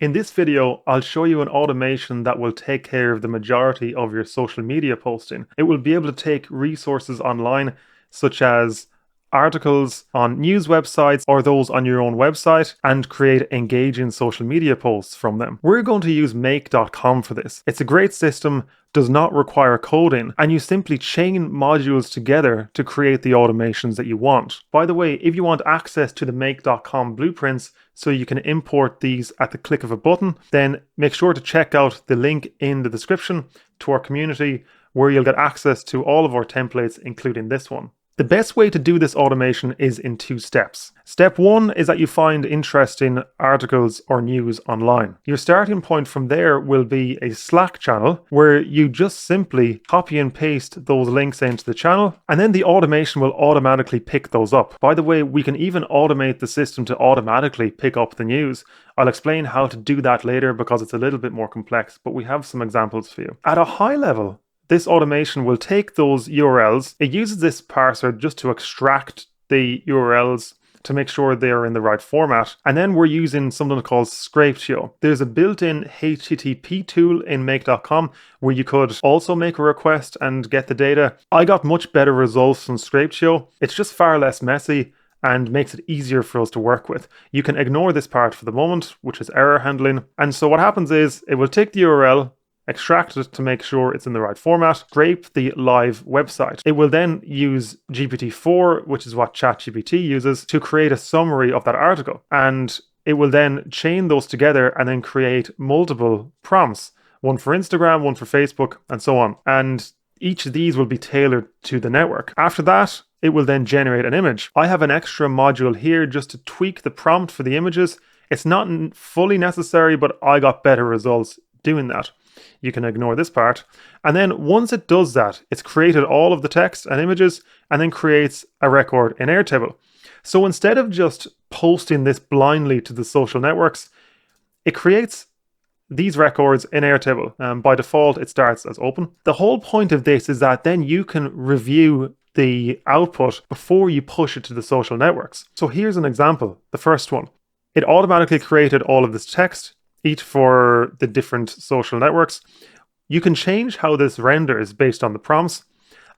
In this video, I'll show you an automation that will take care of the majority of your social media posting. It will be able to take resources online, such as articles on news websites or those on your own website, and create engaging social media posts from them. We're going to use make.com for this. It's a great system, does not require coding, and you simply chain modules together to create the automations that you want. By the way, if you want access to the make.com blueprints so you can import these at the click of a button, then make sure to check out the link in the description to our community where you'll get access to all of our templates, including this one. The best way to do this automation is in 2 steps. Step 1 is that you find interesting articles or news online. Your starting point from there will be a Slack channel where you just simply copy and paste those links into the channel, and then the automation will automatically pick those up. By the way, we can even automate the system to automatically pick up the news. I'll explain how to do that later because it's a little bit more complex, but we have some examples for you. At a high level, this automation will take those URLs. It uses this parser just to extract the URLs to make sure they're in the right format. And then we're using something called Scraptio. There's a built-in HTTP tool in make.com where you could also make a request and get the data. I got much better results from Scraptio. It's just far less messy and makes it easier for us to work with. You can ignore this part for the moment, which is error handling. And so what happens is it will take the URL, extract it to make sure it's in the right format, scrape the live website. It will then use GPT-4, which is what ChatGPT uses, to create a summary of that article. And it will then chain those together and then create multiple prompts, one for Instagram, one for Facebook, and so on. And each of these will be tailored to the network. After that, it will then generate an image. I have an extra module here just to tweak the prompt for the images. It's not fully necessary, but I got better results doing that. You can ignore this part. And then once it does that, it's created all of the text and images and then creates a record in Airtable. So instead of just posting this blindly to the social networks, it creates these records in Airtable. By default, it starts as open. The whole point of this is that then you can review the output before you push it to the social networks. So here's an example, the first one. It automatically created all of this text, each for the different social networks. You can change how this renders based on the prompts,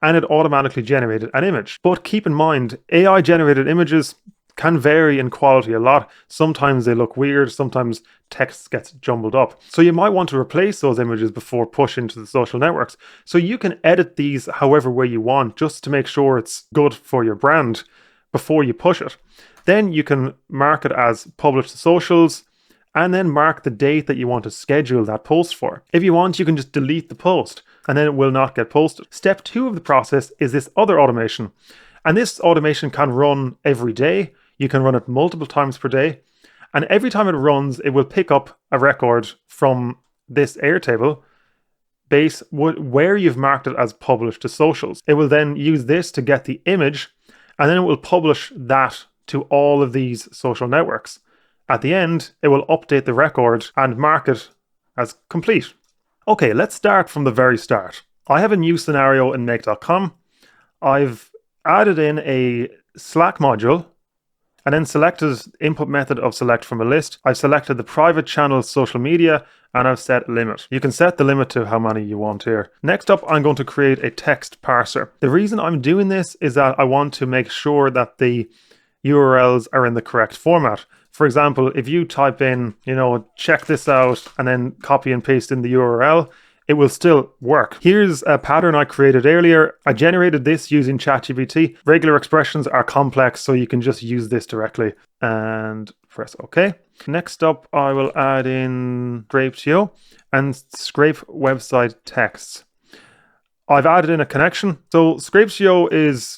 and it automatically generated an image. But keep in mind, AI generated images can vary in quality a lot. Sometimes they look weird, sometimes text gets jumbled up. So you might want to replace those images before pushing to the social networks. So you can edit these however way you want, just to make sure it's good for your brand before you push it. Then you can mark it as publish to socials, and then mark the date that you want to schedule that post for. If you want, you can just delete the post and then it will not get posted. Step 2 of the process is this other automation. And this automation can run every day. You can run it multiple times per day. And every time it runs, it will pick up a record from this Airtable base where you've marked it as published to socials. It will then use this to get the image, and then it will publish that to all of these social networks. At the end, it will update the record and mark it as complete. Okay, let's start from the very start. I have a new scenario in make.com. I've added in a Slack module and then selected input method of select from a list. I've selected the private channel social media and I've set a limit. You can set the limit to how many you want here. Next up, I'm going to create a text parser. The reason I'm doing this is that I want to make sure that the URLs are in the correct format. For example, if you type in, check this out and then copy and paste in the URL, it will still work. Here's a pattern I created earlier. I generated this using ChatGPT. Regular expressions are complex, so you can just use this directly and press OK. Next up, I will add in Scraptio and scrape website texts. I've added in a connection. So Scraptio is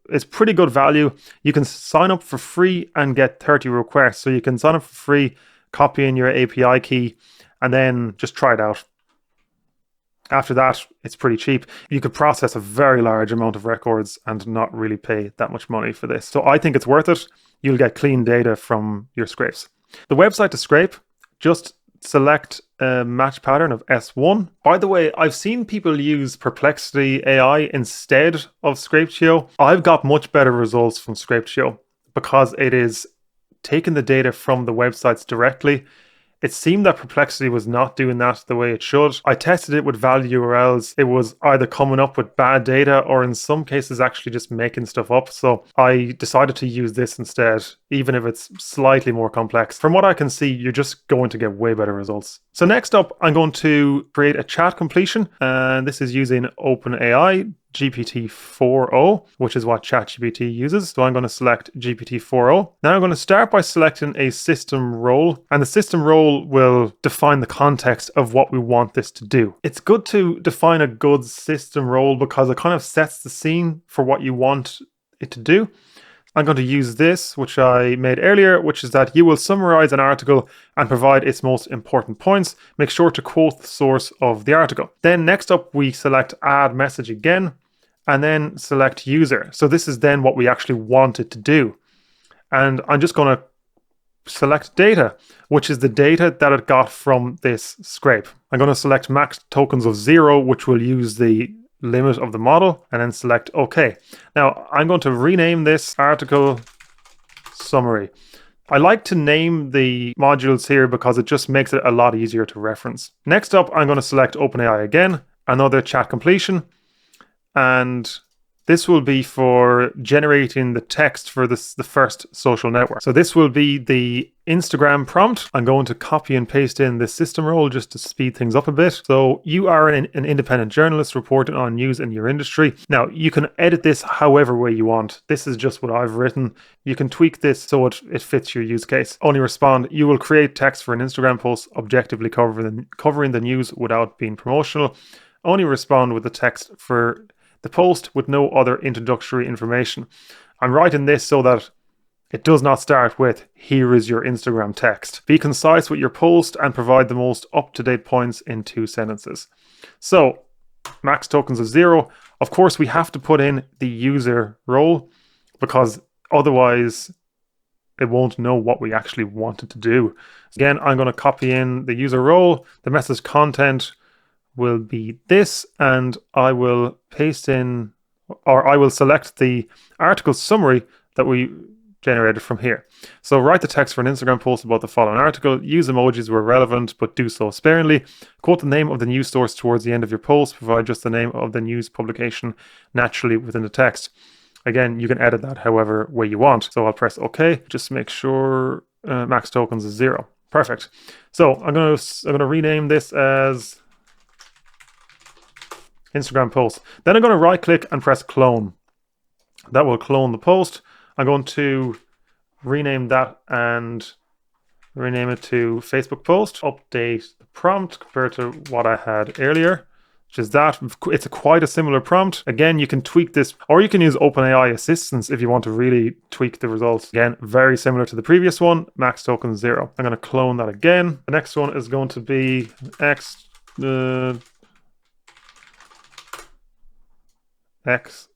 it's pretty good value. You can sign up for free and get 30 requests. So you can sign up for free, copy in your API key, and then just try it out. After that, it's pretty cheap. You could process a very large amount of records and not really pay that much money for this. So I think it's worth it. You'll get clean data from your scrapes. The website to scrape, just select a match pattern of S1. By the way, I've seen people use Perplexity AI instead of Scraptio. I've got much better results from Scraptio because it is taking the data from the websites directly. It seemed that Perplexity was not doing that the way it should. I tested it with valid URLs. It was either coming up with bad data or in some cases actually just making stuff up. So I decided to use this instead, even if it's slightly more complex. From what I can see, you're just going to get way better results. So next up, I'm going to create a chat completion, and this is using OpenAI GPT-4o, which is what ChatGPT uses. So I'm going to select GPT-4o. Now I'm going to start by selecting a system role, and the system role will define the context of what we want this to do. It's good to define a good system role because it kind of sets the scene for what you want it to do. I'm going to use this, which I made earlier, which is that you will summarize an article and provide its most important points. Make sure to quote the source of the article. Then next up, we select add message again, and then select user. So this is then what we actually want it to do. And I'm just going to select data, which is the data that it got from this scrape. I'm going to select max tokens of 0, which will use the limit of the model, and then select OK. Now I'm going to rename this article summary. I like to name the modules here because it just makes it a lot easier to reference. Next up, I'm going to select OpenAI again, another chat completion, and this will be for generating the text for the first social network. So this will be the Instagram prompt. I'm going to copy and paste in the system role just to speed things up a bit. So you are an independent journalist reporting on news in your industry. Now you can edit this however way you want. This is just what I've written. You can tweak this so it fits your use case. Only respond. You will create text for an Instagram post objectively covering the news without being promotional. Only respond with the text for the post with no other introductory information. I'm writing this so that it does not start with, here is your Instagram text. Be concise with your post and provide the most up-to-date points in 2 sentences. So, max tokens of 0. Of course, we have to put in the user role because otherwise it won't know what we actually wanted to do. Again, I'm going to copy in the user role. The message content will be this, and I will paste in, or I will select the article summary that we generated from here. So write the text for an Instagram post about the following article. Use emojis where relevant, but do so sparingly. Quote the name of the news source towards the end of your post. Provide just the name of the news publication naturally within the text. Again, you can edit that however way you want. So I'll press OK. Just make sure max tokens is 0. Perfect. So I'm gonna rename this as Instagram post. Then I'm going to right click and press clone. That will clone the post. I'm going to rename that and rename it to Facebook post. Update the prompt compared to what I had earlier, which is that. It's quite a similar prompt. Again, you can tweak this, or you can use OpenAI assistance if you want to really tweak the results. Again, very similar to the previous one, max token 0. I'm going to clone that again. The next one is going to be X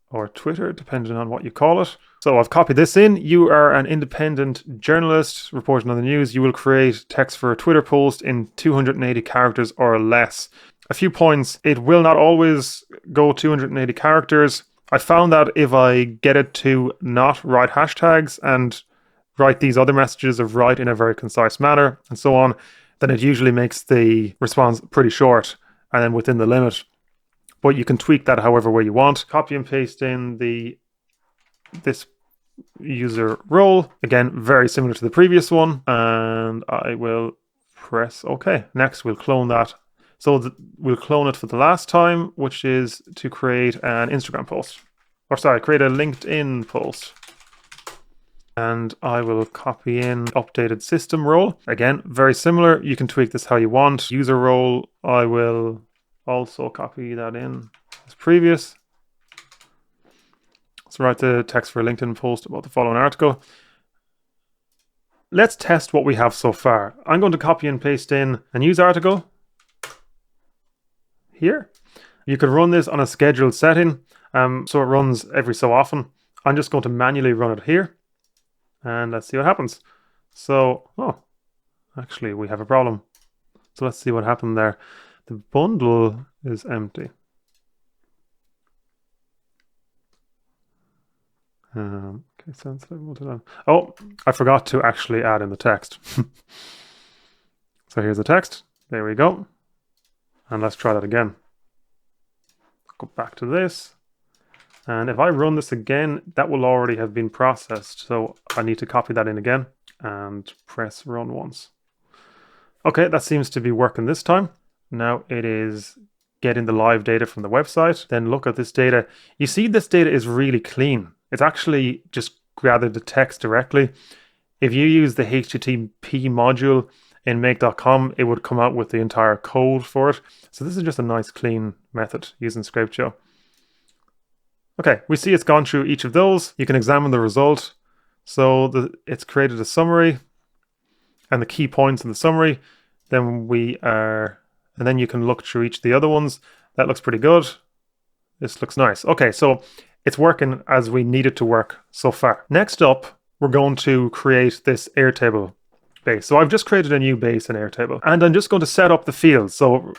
or Twitter, depending on what you call it. So I've copied this in. You are an independent journalist reporting on the news. You will create text for a Twitter post in 280 characters or less. A few points. It will not always go 280 characters. I found that if I get it to not write hashtags and write these other messages of write in a very concise manner and so on, then it usually makes the response pretty short and then within the limit. But you can tweak that however way you want. Copy and paste in this user role. Again, very similar to the previous one. And I will press OK. Next, we'll clone that. So we'll clone it for the last time, which is to create an Instagram post. Or sorry, create a LinkedIn post. And I will copy in updated system role. Again, very similar. You can tweak this how you want. User role, I will also copy that in as previous. So write the text for a LinkedIn post about the following article. Let's test what we have so far. I'm going to copy and paste in a news article here. You can run this on a scheduled setting, so it runs every so often. I'm just going to manually run it here, and let's see what happens. So, actually we have a problem. So let's see what happened there. The bundle is empty. Okay, sensitive. Oh, I forgot to actually add in the text. So here's the text. There we go. And let's try that again. Go back to this. And if I run this again, that will already have been processed. So I need to copy that in again and press run once. Okay, that seems to be working this time. Now it is getting the live data from the website. Then look at this data. You see this data is really clean. It's actually just gathered the text directly. If you use the HTTP module in make.com, it would come out with the entire code for it. So this is just a nice clean method using Scraptio. Okay, we see it's gone through each of those. You can examine the result. So it's created a summary and the key points in the summary. And then you can look through each of the other ones. That looks pretty good. This looks nice. Okay, so it's working as we need it to work so far. Next up, we're going to create this Airtable base. So I've just created a new base in Airtable, and I'm just going to set up the fields. So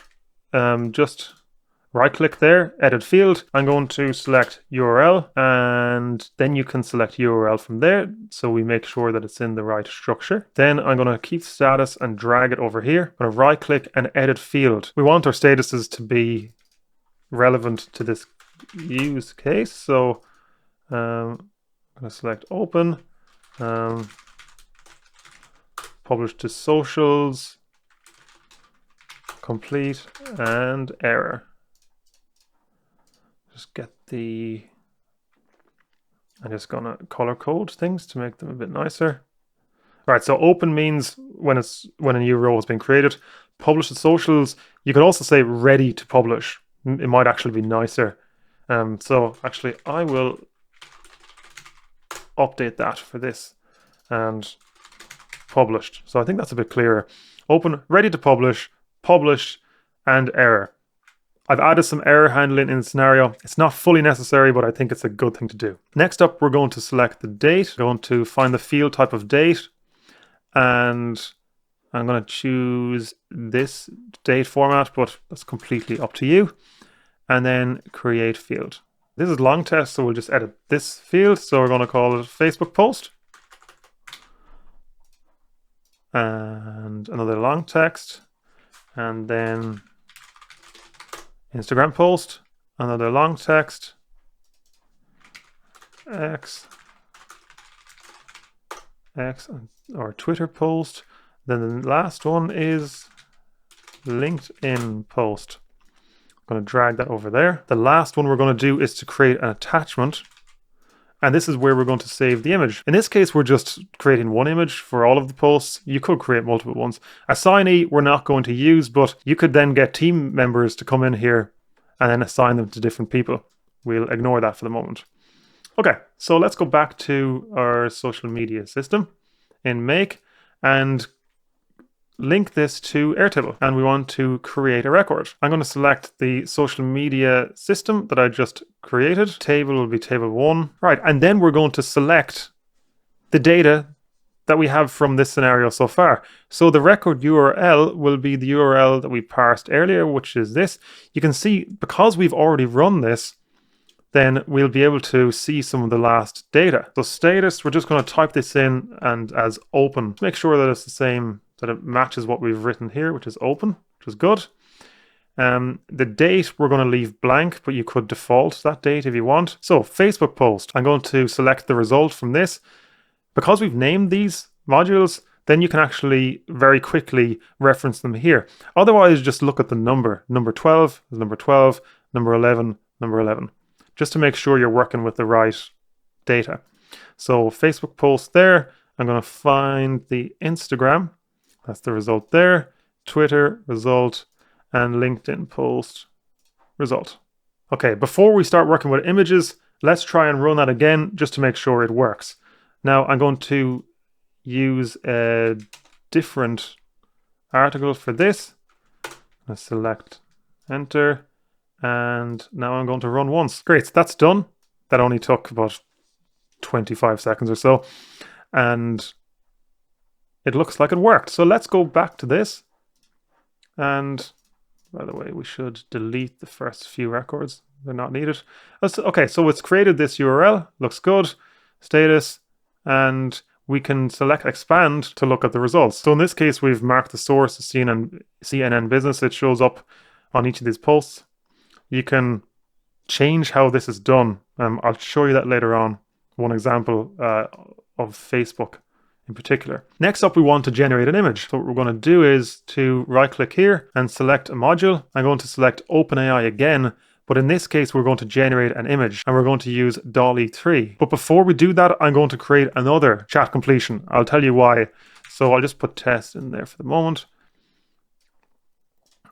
just right click there, edit field. I'm going to select URL, and then you can select URL from there. So we make sure that it's in the right structure. Then I'm going to keep status and drag it over here. I'm going to right click and edit field. We want our statuses to be relevant to this use case. So I'm going to select open, publish to socials, complete, and error. Just get I'm just gonna color code things to make them a bit nicer. All right, so open means when a new row has been created. Publish to socials, you could also say ready to publish. It might actually be nicer. So actually I will update that for this and published. So I think that's a bit clearer. Open, ready to publish, published, and error. I've added some error handling in the scenario. It's not fully necessary, but I think it's a good thing to do. Next up, we're going to select the date. We're going to find the field type of date, and I'm going to choose this date format, but that's completely up to you. And then create field. This is long test, so we'll just edit this field. So we're going to call it Facebook post. And another long text. And then Instagram post, another long text, X, or Twitter post. Then the last one is LinkedIn post. I'm going to drag that over there. The last one we're going to do is to create an attachment. And this is where we're going to save the image. In this case, we're just creating one image for all of the posts. You could create multiple ones. Assignee, we're not going to use, but you could then get team members to come in here and then assign them to different people. We'll ignore that for the moment. Okay, so let's go back to our social media system in Make and link this to Airtable. And we want to create a record. I'm going to select the social media system that I just created. Table will be table 1. Right, and then we're going to select the data that we have from this scenario so far. So the record URL will be the URL that we parsed earlier, which is this. You can see, because we've already run this, then we'll be able to see some of the last data. So status, we're just going to type this in and as open. Make sure that it's the same, that it matches what we've written here, which is open, which is good. The date we're going to leave blank, but you could default that date if you want. So Facebook post, I'm going to select the result from this. Because we've named these modules, then you can actually very quickly reference them here. Otherwise, just look at the number. Number 12 is number 12, number 11, number 11, just to make sure you're working with the right data. So Facebook post there, I'm going to find the Instagram. That's the result there. Twitter result, and LinkedIn post result. Okay, before we start working with images, let's try and run that again just to make sure it works. Now I'm going to use a different article for this. Let's select enter, and now I'm going to run once. Great, that's done. That only took about 25 seconds or so, and it looks like it worked. So let's go back to this. And by the way, we should delete the first few records. They're not needed. Okay, so it's created this URL. Looks good. Status. And we can select expand to look at the results. So in this case, we've marked the source as CNN Business. It shows up on each of these posts. You can change how this is done. I'll show you that later on. One example of Facebook in particular. Next up, we want to generate an image. So what we're going to do is to right click here and select a module. I'm going to select OpenAI again, but in this case, we're going to generate an image and we're going to use DALL-E 3. But before we do that, I'm going to create another chat completion. I'll tell you why. So I'll just put test in there for the moment.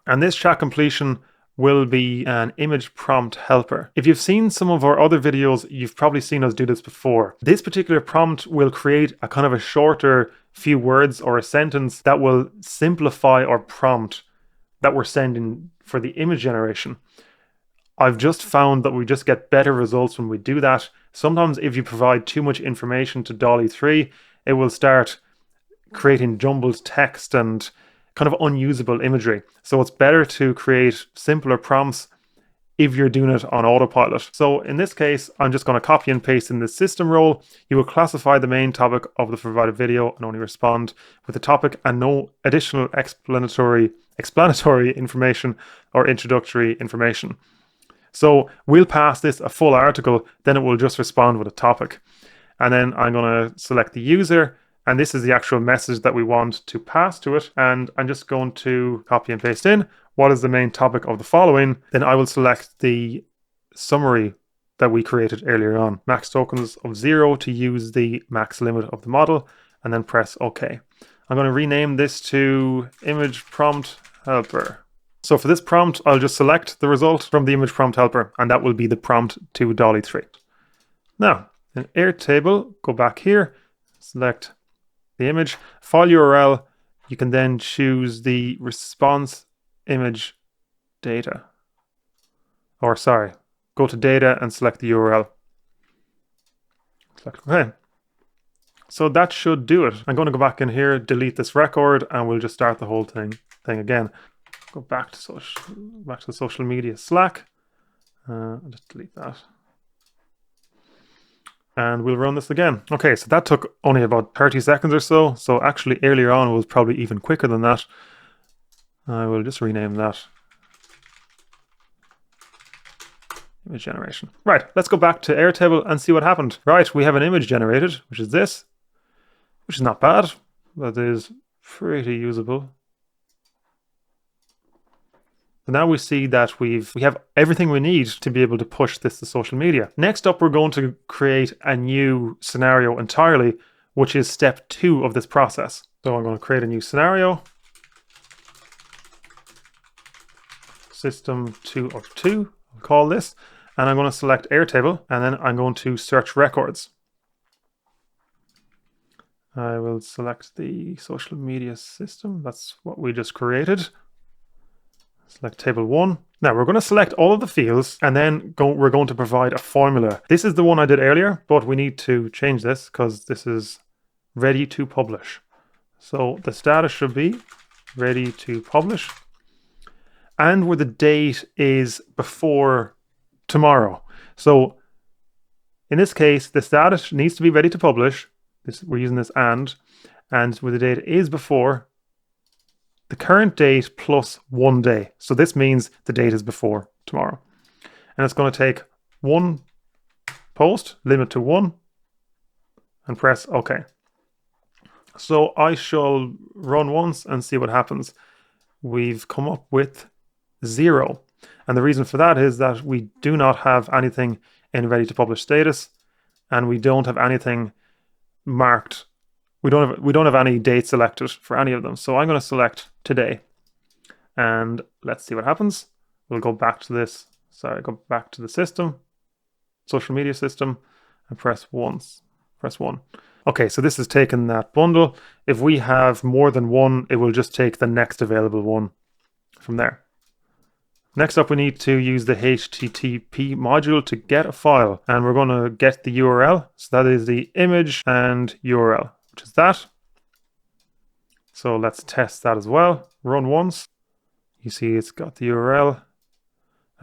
And this chat completion will be an image prompt helper. If you've seen some of our other videos, you've probably seen us do this before. This particular prompt will create a kind of a shorter few words or a sentence that will simplify our prompt that we're sending for the image generation. I've just found that we just get better results when we do that. Sometimes if you provide too much information to DALL-E 3, it will start creating jumbled text and kind of unusable imagery. So it's better to create simpler prompts if you're doing it on autopilot. So in this case, I'm just going to copy and paste in the system role. You will classify the main topic of the provided video and only respond with the topic and no additional explanatory information or introductory information. So we'll pass this a full article, then it will just respond with a topic. And then I'm going to select the user, and this is the actual message that we want to pass to it. And I'm just going to copy and paste in what is the main topic of the following. Then I will select the summary that we created earlier on. Max tokens of 0 to use the max limit of the model, and then press OK. I'm going to rename this to image prompt helper. So for this prompt, I'll just select the result from the image prompt helper, and that will be the prompt to DALL-E 3. Now, in Airtable, go back here, select the image, file URL. You can then choose the response image data. Or sorry, go to data and select the URL. Select OK. So that should do it. I'm going to go back in here, delete this record, and we'll just start the whole thing again. Go back to the social media Slack. I'll just delete that. And we'll run this again. Okay, so that took only about 30 seconds or so. So actually earlier on it was probably even quicker than that. I will just rename that image generation. Right, let's go back to Airtable and see what happened. Right, we have an image generated, which is this, which is not bad. That is pretty usable. So now we see that we have everything we need to be able to push this to social media. Next up, we're going to create a new scenario entirely, which is step 2 of this process. So I'm going to create a new scenario. System 2 of 2, I'll call this. And I'm going to select Airtable, and then I'm going to search records. I will select the social media system. That's what we just created. Select table 1. Now we're going to select all of the fields, and then we're going to provide a formula. This is the one I did earlier, but we need to change this because this is ready to publish. So the status should be ready to publish, and where the date is before tomorrow. So in this case, the status needs to be ready to publish. We're using this and where the date is before the current date plus 1 day. So this means the date is before tomorrow. And it's going to take 1 post, limit to 1, and press OK. So I shall run once and see what happens. We've come up with 0. And the reason for that is that we do not have anything in ready to publish status, and we don't have anything marked. We don't have any date selected for any of them. So I'm going to select today, and let's see what happens. We'll go back to this. Sorry, go back to the system, social media system, and press 1. Okay, so this has taken that bundle. If we have more than 1, it will just take the next available one from there. Next up, we need to use the HTTP module to get a file, and we're going to get the URL. So that is the image and URL, which is that. So let's test that as well. Run once. You see it's got the URL.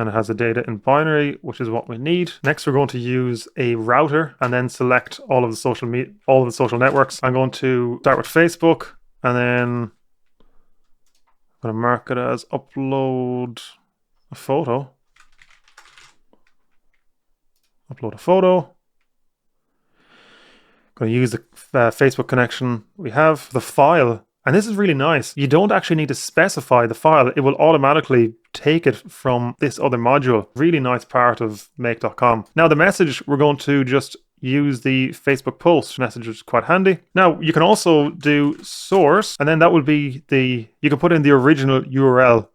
and it has the data in binary, which is what we need. Next, we're going to use a router and then select all of the social networks. I'm going to start with Facebook, and then I'm going to mark it as upload a photo. Upload a photo. Going to use the Facebook connection we have. The file, and this is really nice. You don't actually need to specify the file. It will automatically take it from this other module. Really nice part of make.com. Now the message, we're going to just use the Facebook post message, which is quite handy. Now you can also do source, and then that will be you can put in the original URL.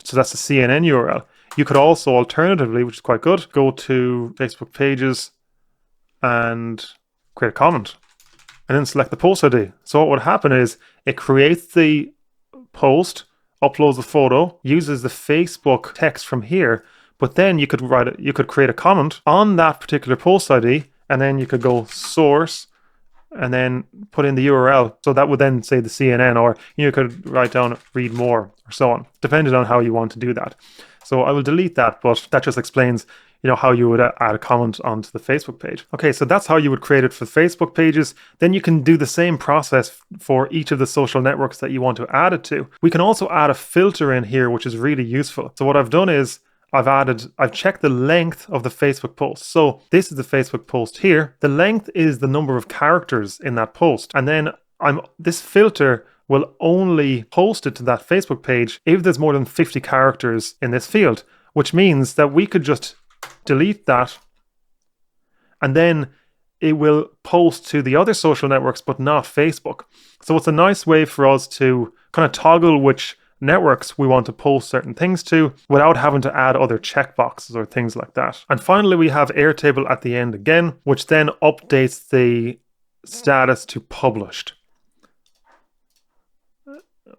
So that's the CNN URL. You could also alternatively, which is quite good, go to Facebook pages and create a comment and then select the post ID. So what would happen is it creates the post, uploads the photo, uses the Facebook text from here, but then you could create a comment on that particular post ID, and then you could go source and then put in the URL. So that would then say the CNN, or you could write down read more or so on, depending on how you want to do that. So I will delete that, but that just explains how you would add a comment onto the Facebook page. Okay, so that's how you would create it for Facebook pages. Then you can do the same process for each of the social networks that you want to add it to. We can also add a filter in here, which is really useful. So what I've done is I've checked the length of the Facebook post. So this is the Facebook post here. The length is the number of characters in that post. And then this filter will only post it to that Facebook page if there's more than 50 characters in this field, which means that we could just delete that, and then it will post to the other social networks, but not Facebook. So it's a nice way for us to kind of toggle which networks we want to post certain things to without having to add other checkboxes or things like that. And finally, we have Airtable at the end again, which then updates the status to published,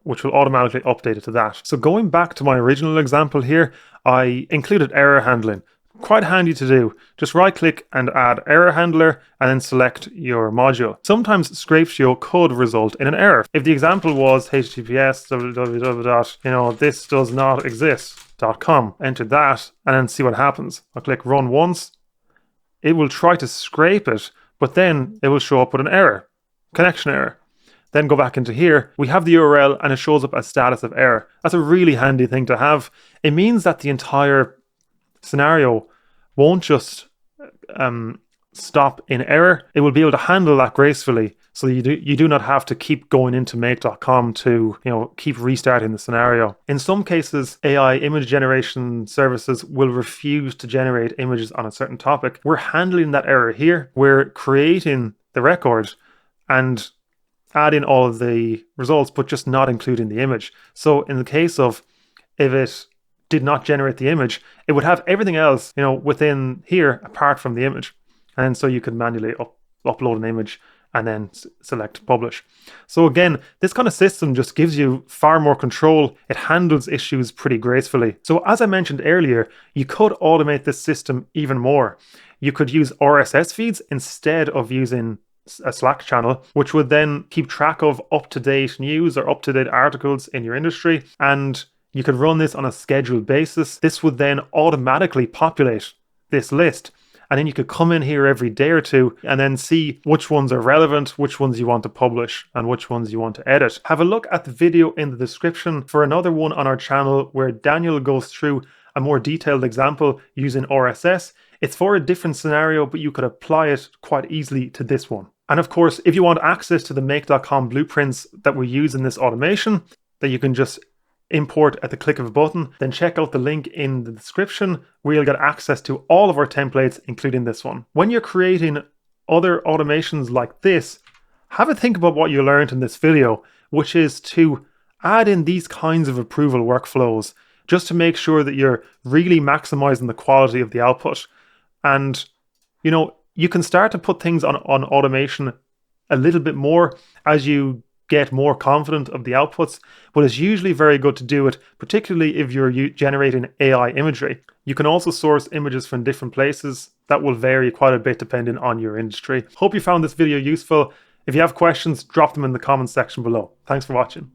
which will automatically update it to that. So going back to my original example here, I included error handling. Quite handy to do. Just right click and add error handler and then select your module. Sometimes Scraptio could result in an error. If the example was https this does not exist.com, enter that and then see what happens. I'll click run once. It will try to scrape it, but then it will show up with an error, connection error. Then go back into here. We have the URL and it shows up as status of error. That's a really handy thing to have. It means that the entire scenario won't just stop in error. It will be able to handle that gracefully, so you do not have to keep going into make.com to keep restarting the scenario. In some cases, AI image generation services will refuse to generate images on a certain topic. We're handling that error here. We're creating the record and adding all of the results, but just not including the image. So in the case of if it did not generate the image, it would have everything else, within here apart from the image. And so you could manually upload an image and then select publish. So again, this kind of system just gives you far more control. It handles issues pretty gracefully. So as I mentioned earlier, you could automate this system even more. You could use RSS feeds instead of using a Slack channel, which would then keep track of up-to-date news or up-to-date articles in your industry, and you could run this on a scheduled basis. This would then automatically populate this list. And then you could come in here every day or two and then see which ones are relevant, which ones you want to publish, and which ones you want to edit. Have a look at the video in the description for another one on our channel where Daniel goes through a more detailed example using RSS. It's for a different scenario, but you could apply it quite easily to this one. And of course, if you want access to the make.com blueprints that we use in this automation, that you can just import at the click of a button, then check out the link in the description where you'll get access to all of our templates, including this one. When you're creating other automations like this, have a think about what you learned in this video, which is to add in these kinds of approval workflows just to make sure that you're really maximizing the quality of the output. And you can start to put things on automation a little bit more as you get more confident of the outputs, but it's usually very good to do it, particularly if you're generating AI imagery. You can also source images from different places. That will vary quite a bit depending on your industry. Hope you found this video useful. If you have questions, drop them in the comments section below. Thanks for watching.